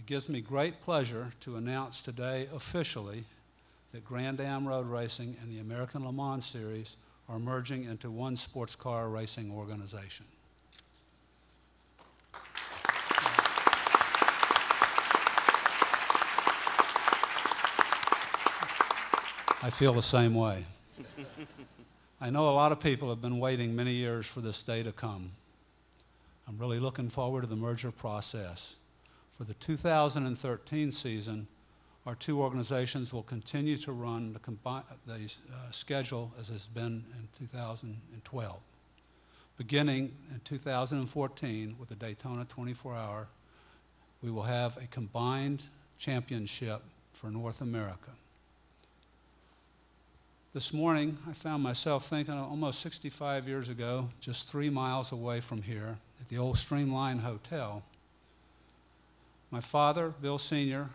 gives me great pleasure to announce today officially that Grand Am Road Racing and the American Le Mans Series are merging into one sports car racing organization. I feel the same way. I know a lot of people have been waiting many years for this day to come. I'm really looking forward to the merger process. For the 2013 season, our two organizations will continue to run the schedule as has been in 2012. Beginning in 2014 with the Daytona 24-hour, we will have a combined championship for North America. This morning, I found myself thinking almost 65 years ago, just 3 miles away from here, at the old Streamline Hotel, my father, Bill Sr.,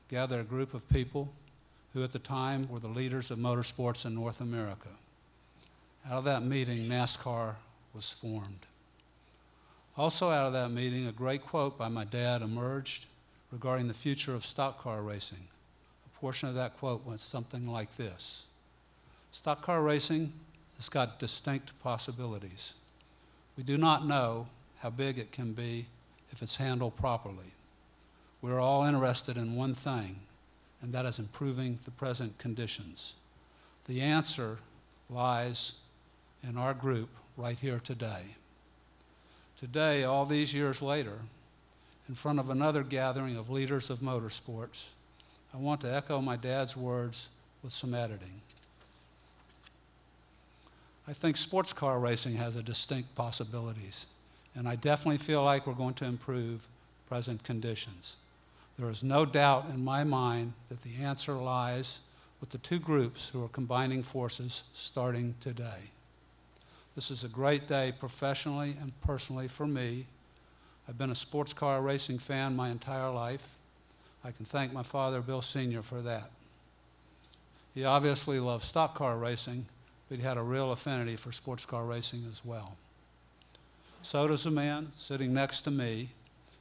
gathered a group of people who at the time were the leaders of motorsports in North America. Out of that meeting, NASCAR was formed. Also out of that meeting, a great quote by my dad emerged regarding the future of stock car racing. A portion of that quote went something like this: "Stock car racing has got distinct possibilities. We do not know how big it can be if it's handled properly. We're all interested in one thing, and that is improving the present conditions. The answer lies in our group right here today." Today, all these years later, in front of another gathering of leaders of motorsports, I want to echo my dad's words with some editing. I think sports car racing has a distinct possibilities, and I definitely feel like we're going to improve present conditions. There is no doubt in my mind that the answer lies with the two groups who are combining forces starting today. This is a great day professionally and personally for me. I've been a sports car racing fan my entire life. I can thank my father, Bill Sr., for that. He obviously loved stock car racing, but he had a real affinity for sports car racing as well. So does a man sitting next to me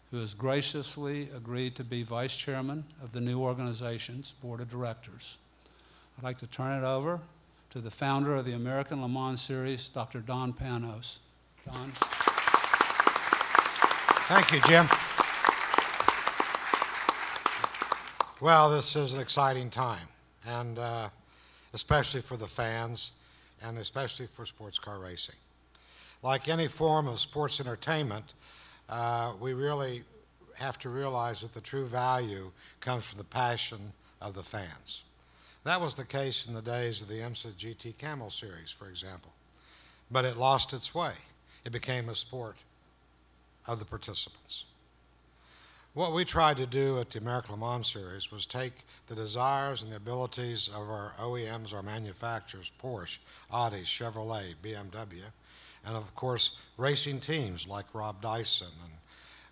who has graciously agreed to be vice chairman of the new organization's board of directors. I'd like to turn it over to the founder of the American Le Mans Series, Dr. Don Panos. Don. Thank you, Jim. Well, this is an exciting time, and especially for the fans, and especially for sports car racing. Like any form of sports entertainment, we really have to realize that the true value comes from the passion of the fans. That was the case in the days of the IMSA GT Camel Series, for example. But it lost its way. It became a sport of the participants. What we tried to do at the American Le Mans Series was take the desires and the abilities of our OEMs, our manufacturers, Porsche, Audi, Chevrolet, BMW, and of course racing teams like Rob Dyson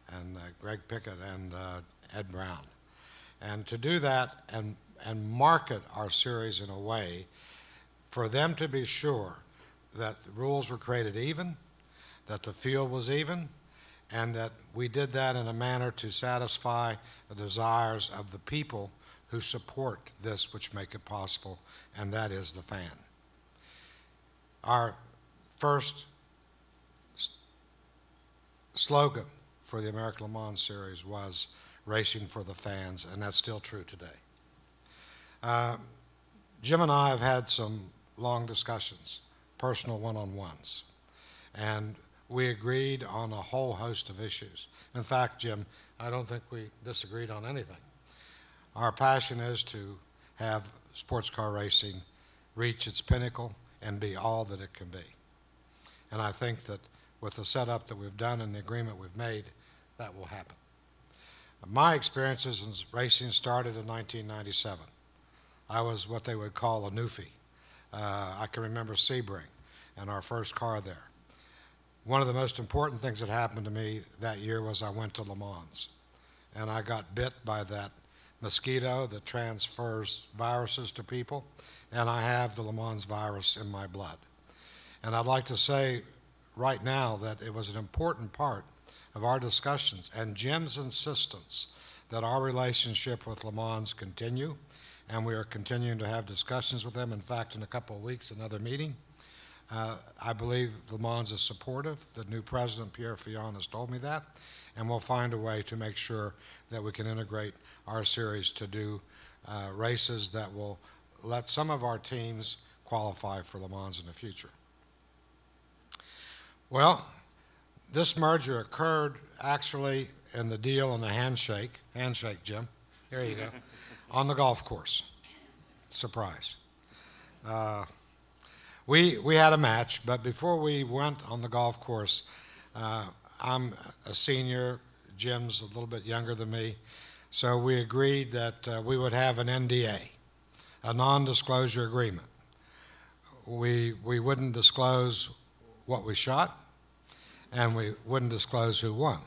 and Greg Pickett and Ed Brown. And to do that and market our series in a way for them to be sure that the rules were created even, that the field was even, and that we did that in a manner to satisfy the desires of the people who support this, which make it possible, and that is the fan. Our first slogan for the American Le Mans Series was "Racing for the Fans," and that's still true today. Jim and I have had some long discussions, personal one-on-ones, and we agreed on a whole host of issues. In fact, Jim, I don't think we disagreed on anything. Our passion is to have sports car racing reach its pinnacle and be all that it can be. And I think that with the setup that we've done and the agreement we've made, that will happen. My experiences in racing started in 1997. I was what they would call a newfie. I can remember Sebring and our first car there. One of the most important things that happened to me that year was I went to Le Mans, and I got bit by that mosquito that transfers viruses to people, and I have the Le Mans virus in my blood. And I'd like to say right now that it was an important part of our discussions and Jim's insistence that our relationship with Le Mans continue, and we are continuing to have discussions with them. In fact, in a couple of weeks, another meeting. I believe Le Mans is supportive. The new president, Pierre Fillon, has told me that, and we'll find a way to make sure that we can integrate our series to do races that will let some of our teams qualify for Le Mans in the future. Well, this merger occurred actually in the deal and the handshake, Jim, here you go, on the golf course. Surprise. We had a match, but before we went on the golf course, I'm a senior, Jim's a little bit younger than me, so we agreed that we would have an NDA, a non-disclosure agreement. We wouldn't disclose what we shot, and we wouldn't disclose who won.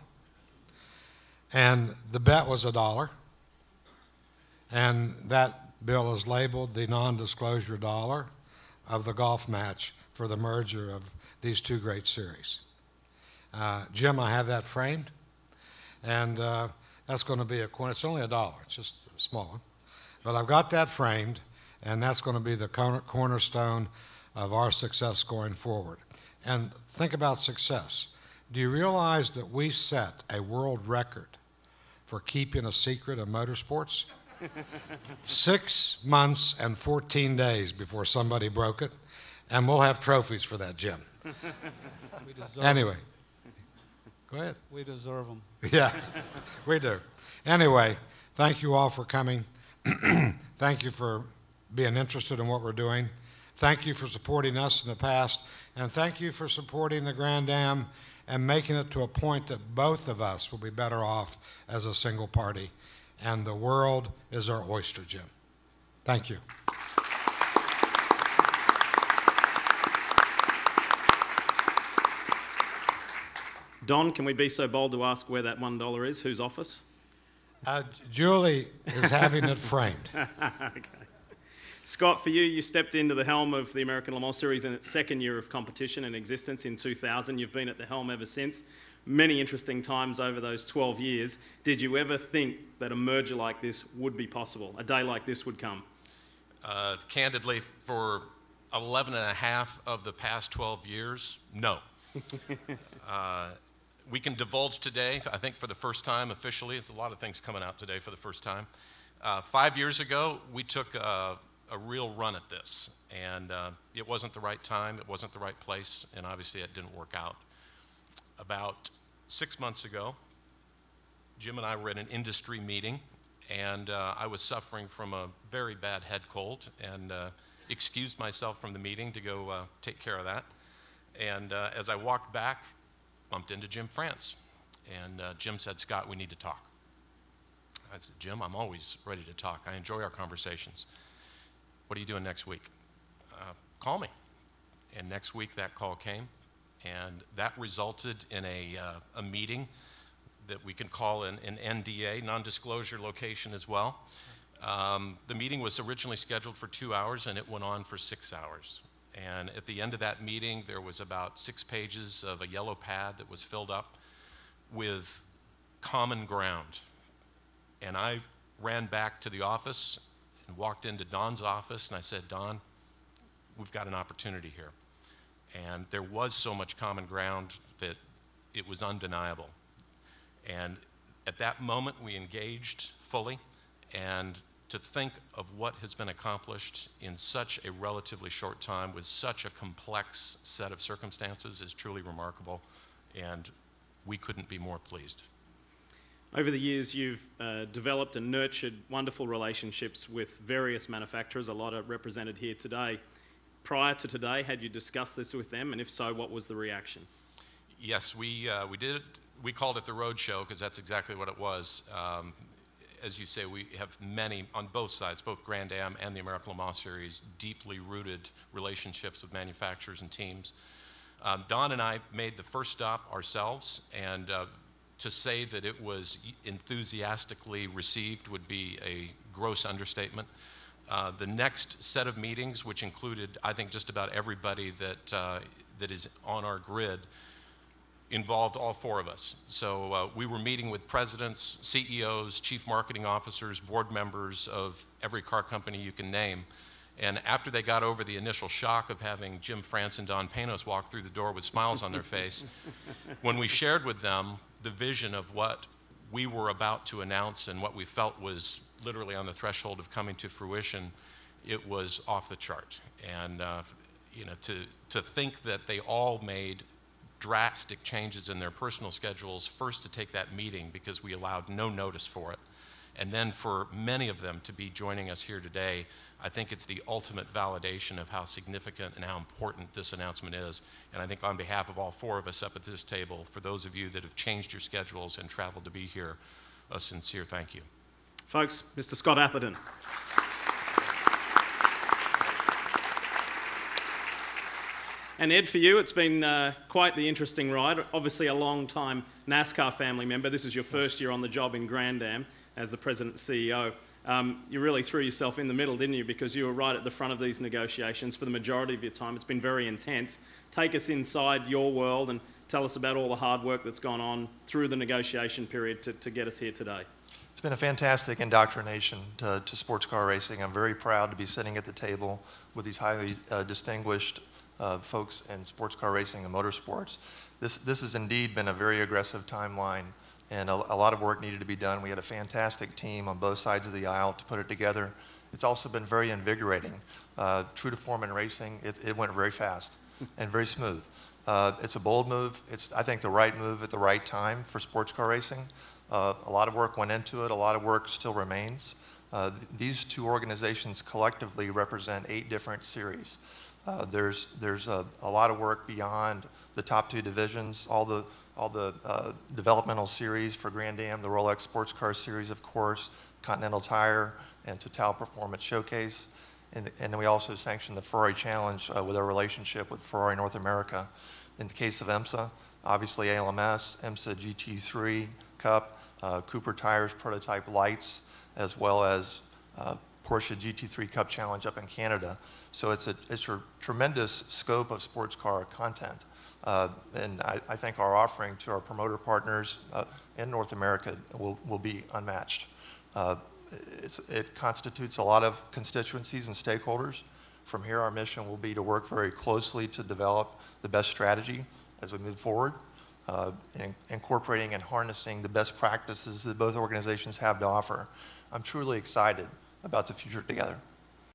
And the bet was $1, and that bill is labeled the non-disclosure dollar of the golf match for the merger of these two great series. Jim, I have that framed, and that's going to be it's only $1, it's just a small one. But I've got that framed, and that's going to be the cornerstone of our success going forward. And think about success. Do you realize that we set a world record for keeping a secret in motorsports? 6 months and 14 days before somebody broke it, and we'll have trophies for that, Jim. Anyway, go ahead. We deserve them. Yeah, we do. Anyway, thank you all for coming. Thank you for being interested in what we're doing. Thank you for supporting us in the past, and thank you for supporting the Grand Am and making it to a point that both of us will be better off as a single party. And the world is our oyster, Jim. Thank you. Don, can we be so bold to ask where that $1 is? Whose office? Julie is having it framed. Okay. Scott, for you, you stepped into the helm of the American Le Mans Series in its second year of competition and existence in 2000. You've been at the helm ever since. Many interesting times over those 12 years. Did you ever think that a merger like this would be possible? A day like this would come? Candidly, for 11 and a half of the past 12 years, no. We can divulge today, I think for the first time officially, there's a lot of things coming out today for the first time. 5 years ago, we took a real run at this, and it wasn't the right time, it wasn't the right place, and obviously it didn't work out. About 6 months ago, Jim and I were at an industry meeting, and I was suffering from a very bad head cold, and excused myself from the meeting to go take care of that. And as I walked back, bumped into Jim France, and Jim said, "Scott, we need to talk." I said, "Jim, I'm always ready to talk. I enjoy our conversations. What are you doing next week?" "Call me." And next week that call came, and that resulted in a meeting that we can call an NDA, non-disclosure location as well. The meeting was originally scheduled for 2 hours, and it went on for 6 hours. And at the end of that meeting, there was about 6 pages of a yellow pad that was filled up with common ground. And I ran back to the office and walked into Don's office, and I said, "Don, we've got an opportunity here." And there was so much common ground that it was undeniable. And at that moment, we engaged fully, and to think of what has been accomplished in such a relatively short time with such a complex set of circumstances is truly remarkable, and we couldn't be more pleased. Over the years, you've developed and nurtured wonderful relationships with various manufacturers, a lot are represented here today. Prior to today, had you discussed this with them, and if so, what was the reaction? Yes, we did. We called it the Road Show because that's exactly what it was. As you say, we have many, on both sides, both Grand Am and the American Le Mans Series, deeply rooted relationships with manufacturers and teams. Don and I made the first stop ourselves, and to say that it was enthusiastically received would be a gross understatement. The next set of meetings, which included, I think, just about everybody that is on our grid, involved all four of us. So we were meeting with presidents, CEOs, chief marketing officers, board members of every car company you can name. And after they got over the initial shock of having Jim France and Don Panos walk through the door with smiles on their face, when we shared with them the vision of what we were about to announce and what we felt was literally on the threshold of coming to fruition, it was off the chart. And you know, to think that they all made drastic changes in their personal schedules, first to take that meeting because we allowed no notice for it, and then for many of them to be joining us here today, I think it's the ultimate validation of how significant and how important this announcement is. And I think on behalf of all four of us up at this table, for those of you that have changed your schedules and traveled to be here, a sincere thank you. Folks, Mr. Scott Atherton. And Ed, for you, it's been quite the interesting ride. Obviously a long-time NASCAR family member. This is your first year on the job in Grand Am as the president and CEO. You really threw yourself in the middle, didn't you? Because you were right at the front of these negotiations for the majority of your time. It's been very intense. Take us inside your world and tell us about all the hard work that's gone on through the negotiation period to get us here today. It's been a fantastic indoctrination to sports car racing. I'm very proud to be sitting at the table with these highly distinguished folks in sports car racing and motorsports. This has indeed been a very aggressive timeline, and a lot of work needed to be done. We had a fantastic team on both sides of the aisle to put it together. It's also been very invigorating. True to form in racing, it went very fast and very smooth. It's a bold move. It's, I think, the right move at the right time for sports car racing. A lot of work went into it. A lot of work still remains. These two organizations collectively represent 8 different series. There's a lot of work beyond the top 2 divisions, all the developmental series for Grand Am, the Rolex Sports Car Series, of course, Continental Tire, and Total Performance Showcase. And then we also sanctioned the Ferrari Challenge with our relationship with Ferrari North America. In the case of IMSA, obviously ALMS, IMSA GT3 Cup, Cooper Tires Prototype Lights, as well as Porsche GT3 Cup Challenge up in Canada. So it's a tremendous scope of sports car content. And I think our offering to our promoter partners in North America will be unmatched. It constitutes a lot of constituencies and stakeholders. From here, our mission will be to work very closely to develop the best strategy as we move forward, incorporating and harnessing the best practices that both organizations have to offer. I'm truly excited about the future together.